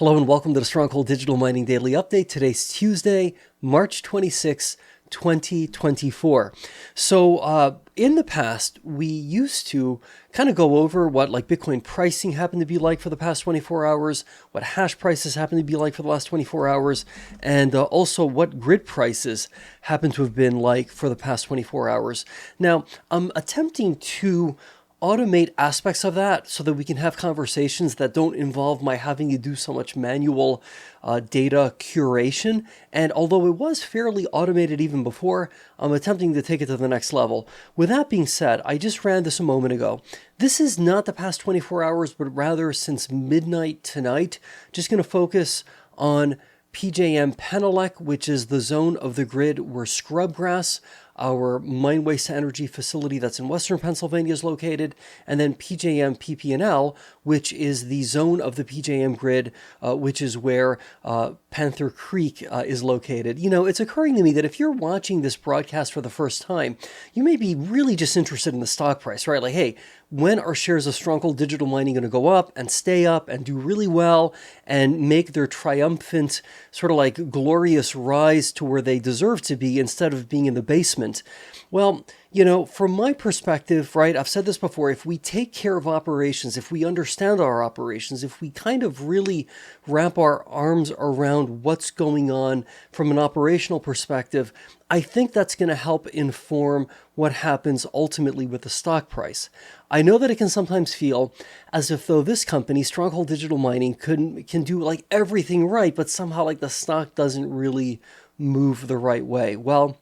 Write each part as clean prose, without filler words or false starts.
Hello and welcome to the Stronghold Digital Mining Daily Update. Today's Tuesday, March 26, 2024. So in the past, we used to kind of go over what Bitcoin pricing happened to be like for the past 24 hours, what hash prices happen to be like for the last 24 hours, and also what grid prices happen to have been like for the past 24 hours. Now, I'm attempting to automate aspects of that so that we can have conversations that don't involve my having to do so much manual data curation. And although it was fairly automated even before, I'm attempting to take it to the next level. With that being said, I just ran this a moment ago. This is not the past 24 hours, but rather since midnight tonight. Just going to focus on PJM Penelec, which is the zone of the grid where Scrubgrass, our mine waste energy facility that's in Western Pennsylvania, is located, and then PJM PP&L, which is the zone of the PJM grid, which is where Panther Creek is located. You know, it's occurring to me that if you're watching this broadcast for the first time, you may be really just interested in the stock price, right? Like, hey, when are shares of Stronghold Digital Mining going to go up and stay up and do really well and make their triumphant, sort of like glorious rise to where they deserve to be instead of being in the basement? Well, you know, from my perspective, right, I've said this before, if we take care of operations, if we understand our operations, if we kind of really wrap our arms around what's going on from an operational perspective, I think that's going to help inform what happens ultimately with the stock price. I know that it can sometimes feel as if though this company, Stronghold Digital Mining, can do like everything right, but somehow like the stock doesn't really move the right way. Well,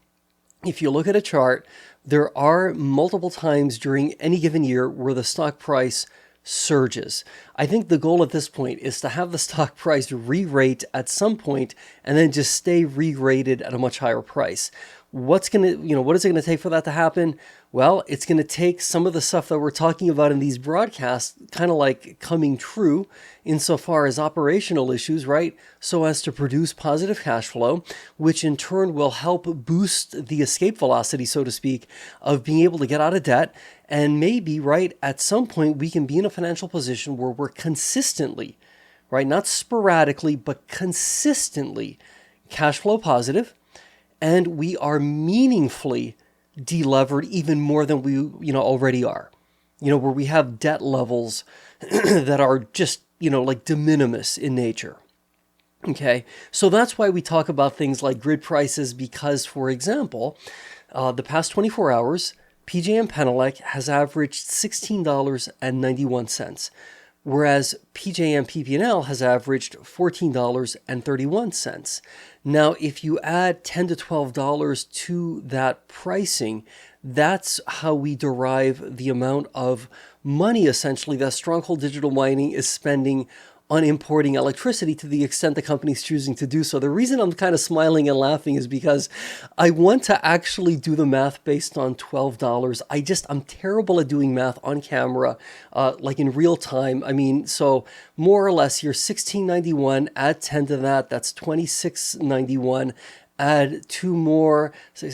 if you look at a chart, there are multiple times during any given year where the stock price surges. I think the goal at this point is to have the stock price re-rate at some point and then just stay re-rated at a much higher price. What is it going to take for that to happen? Well, it's going to take some of the stuff that we're talking about in these broadcasts kind of like coming true insofar as operational issues, right? So as to produce positive cash flow, which in turn will help boost the escape velocity, so to speak, of being able to get out of debt. And maybe, right, at some point we can be in a financial position where we're consistently, right, not sporadically, but consistently cash flow positive. And we are meaningfully delevered even more than we, already are. Where we have debt levels that are just, like de minimis in nature. Okay, so that's why we talk about things like grid prices, because, for example, the past 24 hours, PJM Penelec has averaged $16.91. Whereas PJM PP&L has averaged $14.31. Now, if you add $10 to $12 to that pricing, that's how we derive the amount of money, essentially, that Stronghold Digital Mining is spending on importing electricity to the extent the company's choosing to do so. The reason I'm kind of smiling and laughing is because I want to actually do the math based on $12. I'm terrible at doing math on camera, like in real time. I mean, so more or less you're $16.91, add 10 to that, that's $26.91. Add two more, so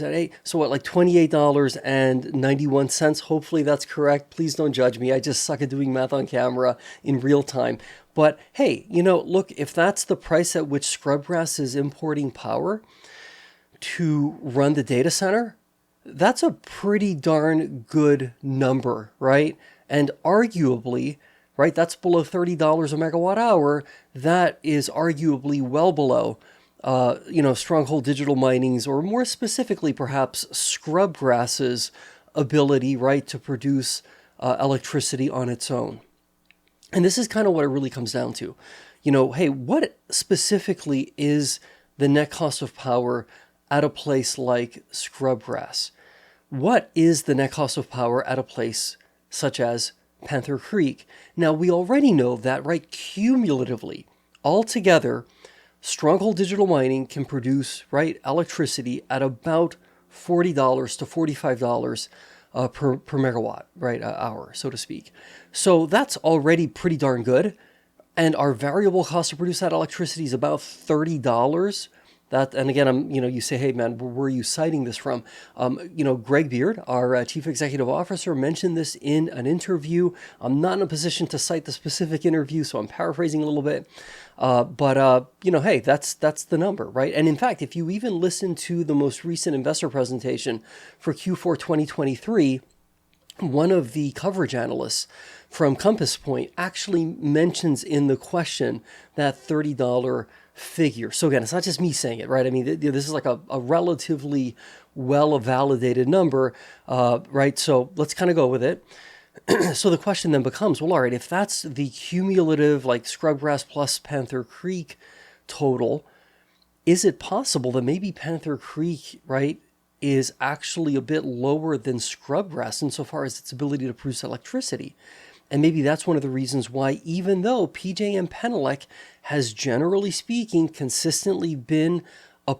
what, like $28.91. Hopefully that's correct. Please don't judge me. I just suck at doing math on camera in real time. But hey, look, if that's the price at which Scrubgrass is importing power to run the data center, that's a pretty darn good number, right? And arguably, right, that's below $30 a megawatt hour. That is arguably well below Stronghold Digital Mining's, or more specifically, perhaps Scrubgrass's ability, right, to produce electricity on its own. And this is kind of what it really comes down to. Hey, what specifically is the net cost of power at a place like Scrubgrass? What is the net cost of power at a place such as Panther Creek? Now, we already know that, right, cumulatively, altogether, Stronghold Digital Mining can produce, right, electricity at about $40 to $45 per megawatt, right, hour, so to speak. So that's already pretty darn good. And our variable cost to produce that electricity is about $30. And again, you say, hey man, where are you citing this from? Greg Beard, our chief executive officer, mentioned this in an interview. I'm not in a position to cite the specific interview, so I'm paraphrasing a little bit. Hey, that's the number, right? And in fact, if you even listen to the most recent investor presentation for Q4 2023, one of the coverage analysts from Compass Point actually mentions in the question that $30 figure. So again, it's not just me saying it, right? I mean, this is like a relatively well-validated number, right? So let's kind of go with it. So the question then becomes, well, all right, if that's the cumulative, like Scrubgrass plus Panther Creek total, is it possible that maybe Panther Creek, right, is actually a bit lower than Scrubgrass insofar as its ability to produce electricity? And maybe that's one of the reasons why, even though PJM Penelec has, generally speaking, consistently been a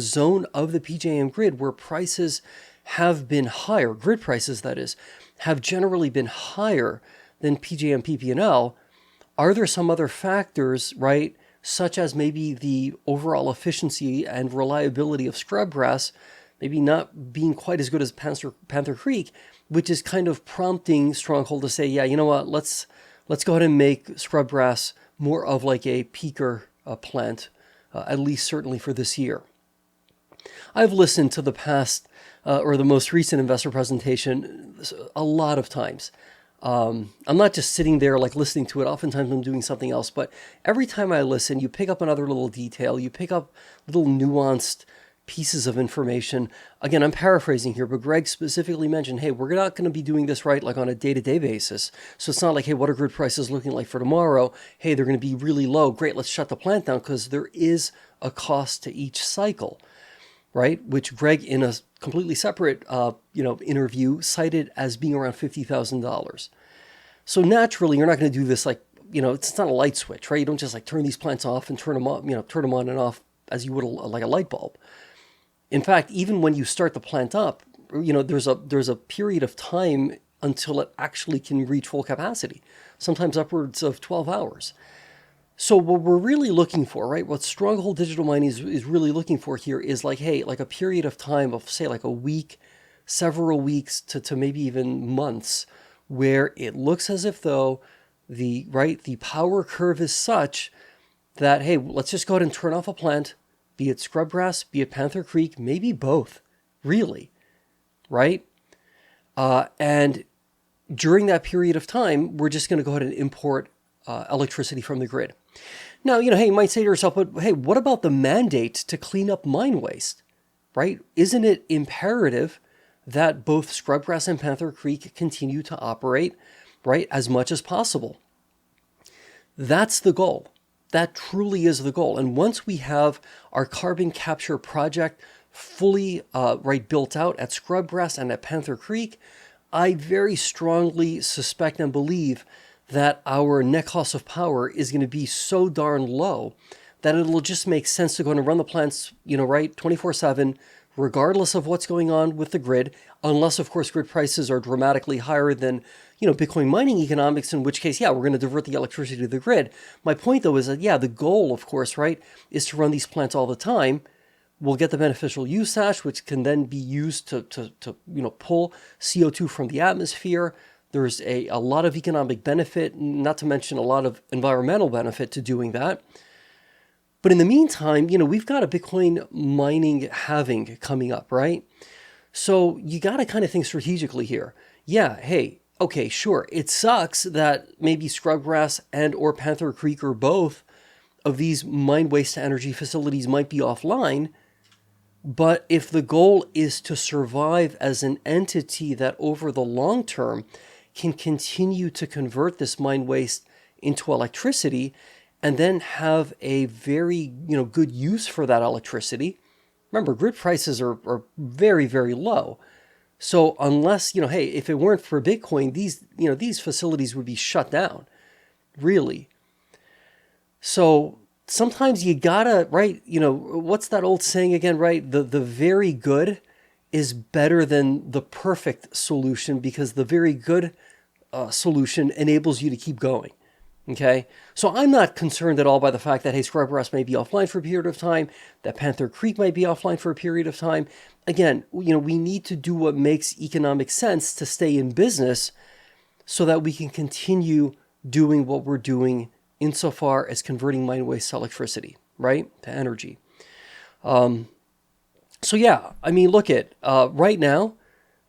zone of the PJM grid where prices have been higher, grid prices that is, have generally been higher than PJM PP&L, are there some other factors, right, such as maybe the overall efficiency and reliability of Scrubgrass maybe not being quite as good as Panther Creek, which is kind of prompting Stronghold to say, yeah, you know what, let's go ahead and make Scrubgrass more of like a peaker plant, at least certainly for this year. I've listened to the past or the most recent investor presentation a lot of times. I'm not just sitting there like listening to it. Oftentimes I'm doing something else, but every time I listen, you pick up another little detail, you pick up little nuanced pieces of information. Again, I'm paraphrasing here, but Greg specifically mentioned, hey, we're not going to be doing this right like on a day-to-day basis. So it's not like, hey, what are grid prices looking like for tomorrow? Hey, they're going to be really low. Great, let's shut the plant down, because there is a cost to each cycle, right? Which Greg, in a completely separate interview, cited as being around $50,000. So naturally, you're not going to do this like, it's not a light switch, right? You don't just like turn these plants off and turn them on and off as you would like a light bulb. In fact, even when you start the plant up, there's a period of time until it actually can reach full capacity, sometimes upwards of 12 hours. So what we're really looking for, right, what Stronghold Digital Mining is really looking for here is like, hey, like a period of time of, say, like a week, several weeks to maybe even months, where it looks as if though the power curve is such that, hey, let's just go ahead and turn off a plant, be it Scrubgrass, be it Panther Creek, maybe both, really, right? And during that period of time, we're just going to go ahead and import electricity from the grid. Now, hey, you might say to yourself, but hey, what about the mandate to clean up mine waste, right? Isn't it imperative that both Scrubgrass and Panther Creek continue to operate, right, as much as possible? That's the goal. That truly is the goal. And once we have our carbon capture project fully built out at Scrubgrass and at Panther Creek, I very strongly suspect and believe that our net cost of power is going to be so darn low that it'll just make sense to go and run the plants, 24/7, regardless of what's going on with the grid, unless, of course, grid prices are dramatically higher than, Bitcoin mining economics, in which case, yeah, we're going to divert the electricity to the grid. My point, though, is that, yeah, the goal, of course, right, is to run these plants all the time. We'll get the beneficial use hash, which can then be used to pull CO2 from the atmosphere. There's a lot of economic benefit, not to mention a lot of environmental benefit to doing that. But in the meantime, we've got a Bitcoin mining halving coming up, right? So you got to kind of think strategically here. Yeah, hey, okay, sure. It sucks that maybe Scrubgrass and or Panther Creek or both of these mine waste to energy facilities might be offline. But if the goal is to survive as an entity that over the long term can continue to convert this mine waste into electricity and then have a very good use for that electricity. Remember, grid prices are very, very low. So unless, hey, if it weren't for Bitcoin, these facilities would be shut down, really. So sometimes you gotta, right, what's that old saying again, right? The very good is better than the perfect solution, because the very good solution enables you to keep going. Okay, so I'm not concerned at all by the fact that, hey, Scrubgrass may be offline for a period of time, that Panther Creek might be offline for a period of time. Again, we need to do what makes economic sense to stay in business so that we can continue doing what we're doing insofar as converting mine waste to electricity, right? To energy. So yeah, I mean, look at right now,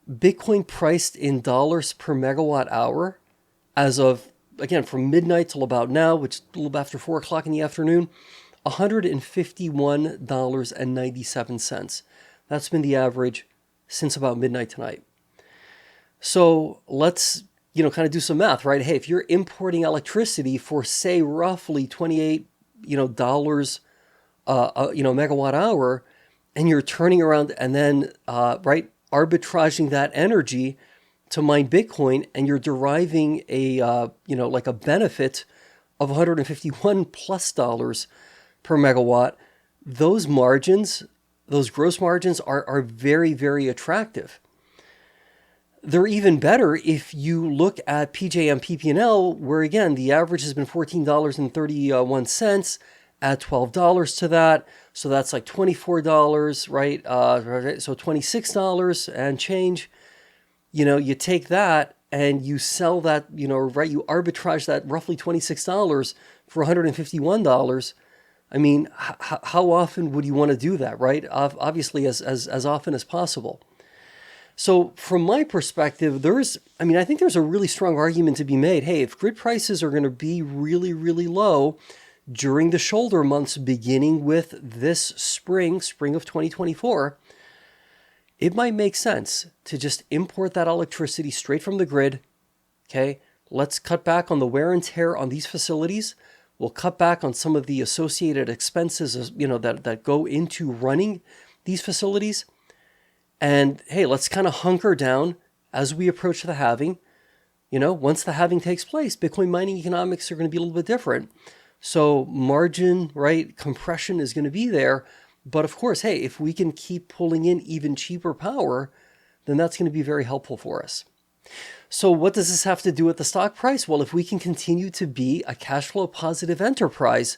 Bitcoin priced in dollars per megawatt hour as of, again, from midnight till about now, which is a little after 4 o'clock in the afternoon, $151.97. That's been the average since about midnight tonight. So let's, kind of do some math, right? Hey, if you're importing electricity for, say, roughly 28, dollars, megawatt hour, and you're turning around and then, right, arbitraging that energy to mine Bitcoin, and you're deriving a, like a benefit of 151 plus dollars per megawatt, those margins, those gross margins are very, very attractive. They're even better if you look at PJM PP&L, where again, the average has been $14.31, add $12 to that. So that's like $24, right? So $26 and change. You take that and you sell that, right? You arbitrage that roughly $26 for $151. I mean, how often would you want to do that, right? Obviously, as often as possible. So from my perspective, I think there's a really strong argument to be made. Hey, if grid prices are going to be really, really low during the shoulder months, beginning with this spring of 2024, it might make sense to just import that electricity straight from the grid. Okay, let's cut back on the wear and tear on these facilities. We'll cut back on some of the associated expenses, that go into running these facilities. And hey, let's kind of hunker down as we approach the halving. Once the halving takes place, Bitcoin mining economics are going to be a little bit different. So margin, right, compression is going to be there. But of course, hey, if we can keep pulling in even cheaper power, then that's going to be very helpful for us. So what does this have to do with the stock price? Well, if we can continue to be a cash flow positive enterprise,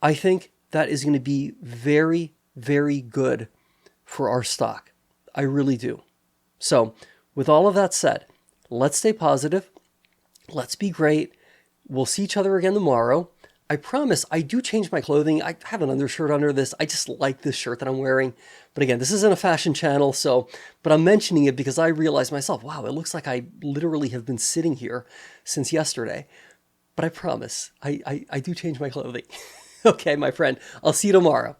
I think that is going to be very, very good for our stock. I really do. So with all of that said, let's stay positive. Let's be great. We'll see each other again tomorrow. I promise I do change my clothing. I have an undershirt under this. I just like this shirt that I'm wearing. But again, this isn't a fashion channel, but I'm mentioning it because I realized myself, wow, it looks like I literally have been sitting here since yesterday. But I promise I do change my clothing. Okay, my friend, I'll see you tomorrow.